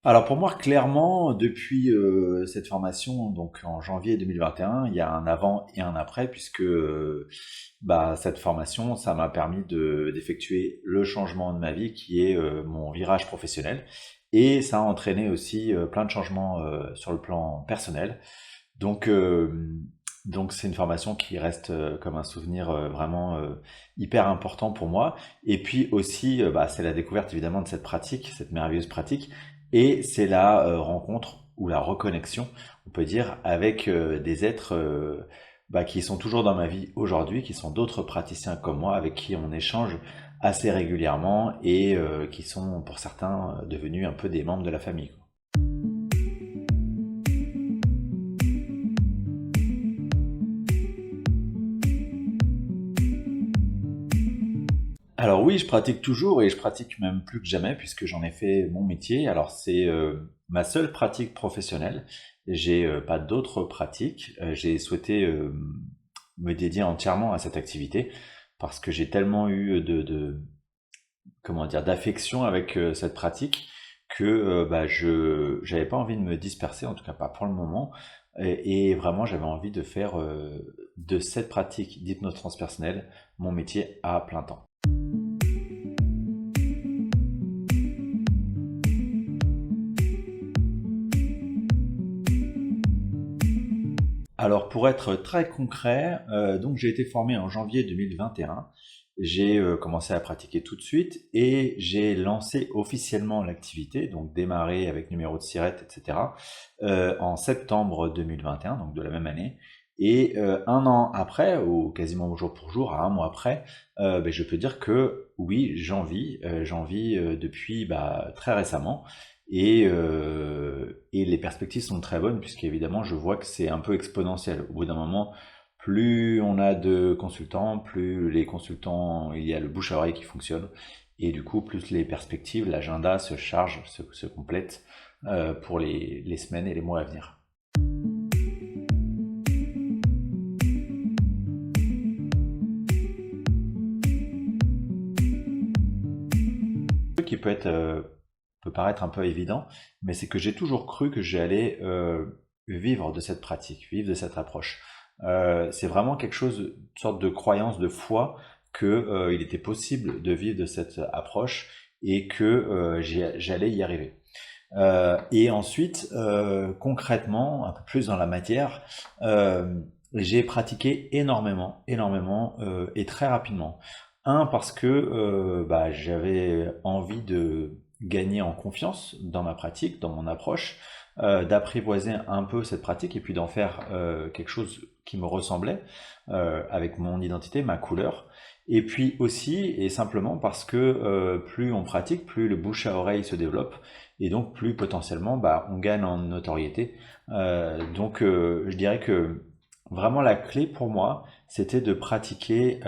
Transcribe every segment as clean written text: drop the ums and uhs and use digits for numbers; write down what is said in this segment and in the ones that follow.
Alors pour moi, clairement, depuis cette formation, donc en janvier 2021, il y a un avant et un après, puisque cette formation, ça m'a permis d'effectuer le changement de ma vie, qui est mon virage professionnel, et ça a entraîné aussi plein de changements sur le plan personnel. Donc, donc c'est une formation qui reste comme un souvenir vraiment hyper important pour moi. Et puis aussi, c'est la découverte évidemment de cette pratique, cette merveilleuse pratique, et c'est la rencontre ou la reconnexion, on peut dire, avec des êtres qui sont toujours dans ma vie aujourd'hui, qui sont d'autres praticiens comme moi, avec qui on échange assez régulièrement et qui sont pour certains devenus un peu des membres de la famille, quoi. Alors oui, je pratique toujours et je pratique même plus que jamais puisque j'en ai fait mon métier. Alors c'est ma seule pratique professionnelle. J'ai pas d'autres pratiques. J'ai souhaité me dédier entièrement à cette activité parce que j'ai tellement eu comment dire d'affection avec cette pratique que je j'avais pas envie de me disperser, en tout cas pas pour le moment. Et vraiment j'avais envie de faire de cette pratique d'hypnose transpersonnelle mon métier à plein temps. Alors pour être très concret, donc j'ai été formé en janvier 2021. J'ai commencé à pratiquer tout de suite et j'ai lancé officiellement l'activité, donc démarré avec numéro de SIRET, etc., en septembre 2021, donc de la même année. Et un an après, ou quasiment jour pour jour, à un mois après, je peux dire que oui, j'en vis depuis très récemment. Et les perspectives sont très bonnes puisqu'évidemment je vois que c'est un peu exponentiel. Au bout d'un moment, plus on a de consultants, plus les consultants, il y a le bouche à oreille qui fonctionne. Et du coup, plus les perspectives, l'agenda se charge, se complète pour les semaines et les mois à venir. Ce qui peut paraître un peu évident, mais c'est que j'ai toujours cru que j'allais vivre de cette pratique, vivre de cette approche. C'est vraiment quelque chose, une sorte de croyance, de foi, que il était possible de vivre de cette approche et que j'allais y arriver. Et ensuite, concrètement, un peu plus dans la matière, j'ai pratiqué énormément, énormément et très rapidement. Un, parce que j'avais envie de gagner en confiance dans ma pratique, dans mon approche, d'apprivoiser un peu cette pratique et puis d'en faire quelque chose qui me ressemblait, avec mon identité, ma couleur. Et puis aussi, et simplement parce que plus on pratique, plus le bouche à oreille se développe et donc plus potentiellement on gagne en notoriété. Je dirais que vraiment la clé pour moi, c'était de pratiquer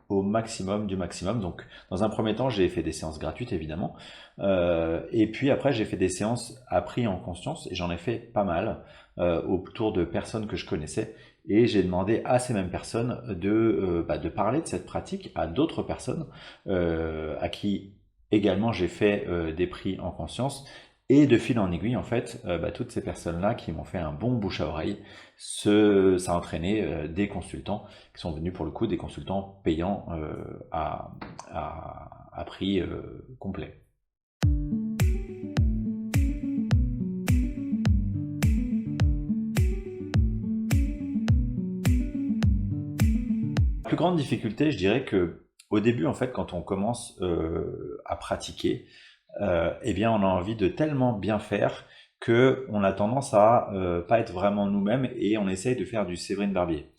au maximum du maximum. Donc dans un premier temps, j'ai fait des séances gratuites évidemment, et puis après j'ai fait des séances appris en conscience et j'en ai fait pas mal autour de personnes que je connaissais. Et j'ai demandé à ces mêmes personnes de parler de cette pratique à d'autres personnes à qui également, j'ai fait des prix en conscience et de fil en aiguille, en fait, toutes ces personnes-là qui m'ont fait un bon bouche à oreille, ça a entraîné des consultants qui sont venus pour le coup des consultants payants à prix complet. La plus grande difficulté, je dirais que au début, en fait, quand on commence à pratiquer, eh bien, on a envie de tellement bien faire que on a tendance à pas être vraiment nous-mêmes et on essaye de faire du Séverine Barbier.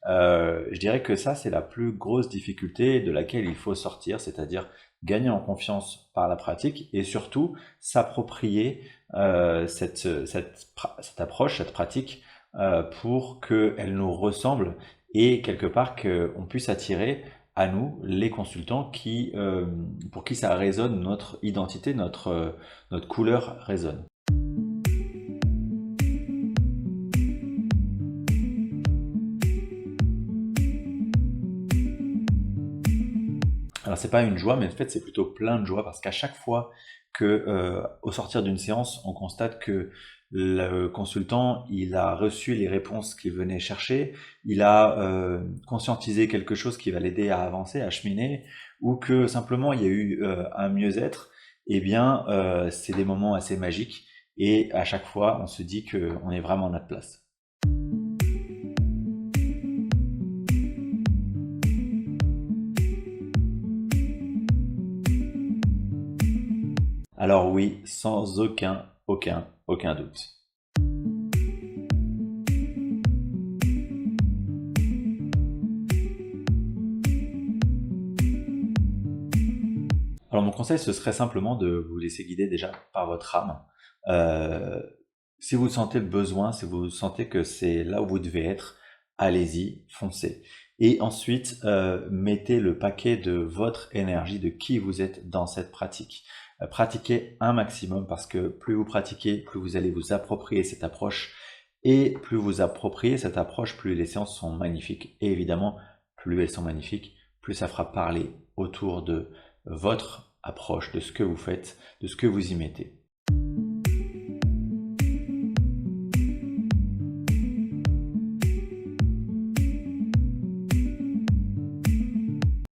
Je dirais que ça, c'est la plus grosse difficulté de laquelle il faut sortir, c'est-à-dire gagner en confiance par la pratique et surtout s'approprier cette approche, cette pratique pour qu'elle nous ressemble et quelque part qu'on puisse attirer à nous les consultants pour qui ça résonne, notre identité, notre couleur résonne. Alors c'est pas une joie, mais en fait c'est plutôt plein de joie parce qu'à chaque fois que au sortir d'une séance, on constate que le consultant, il a reçu les réponses qu'il venait chercher, il a conscientisé quelque chose qui va l'aider à avancer, à cheminer, ou que simplement il y a eu un mieux-être. Eh bien, c'est des moments assez magiques et à chaque fois, on se dit qu'on est vraiment à notre place. Alors oui, sans aucun doute. Alors mon conseil, ce serait simplement de vous laisser guider déjà par votre âme. Euh, Si vous sentez le besoin, si vous sentez que c'est là où vous devez être, allez-y, foncez. Et ensuite, mettez le paquet de votre énergie, de qui vous êtes dans cette pratique. Pratiquez un maximum parce que plus vous pratiquez, plus vous allez vous approprier cette approche. Et plus vous appropriez cette approche, plus les séances sont magnifiques. Et évidemment, plus elles sont magnifiques, plus ça fera parler autour de votre approche, de ce que vous faites, de ce que vous y mettez.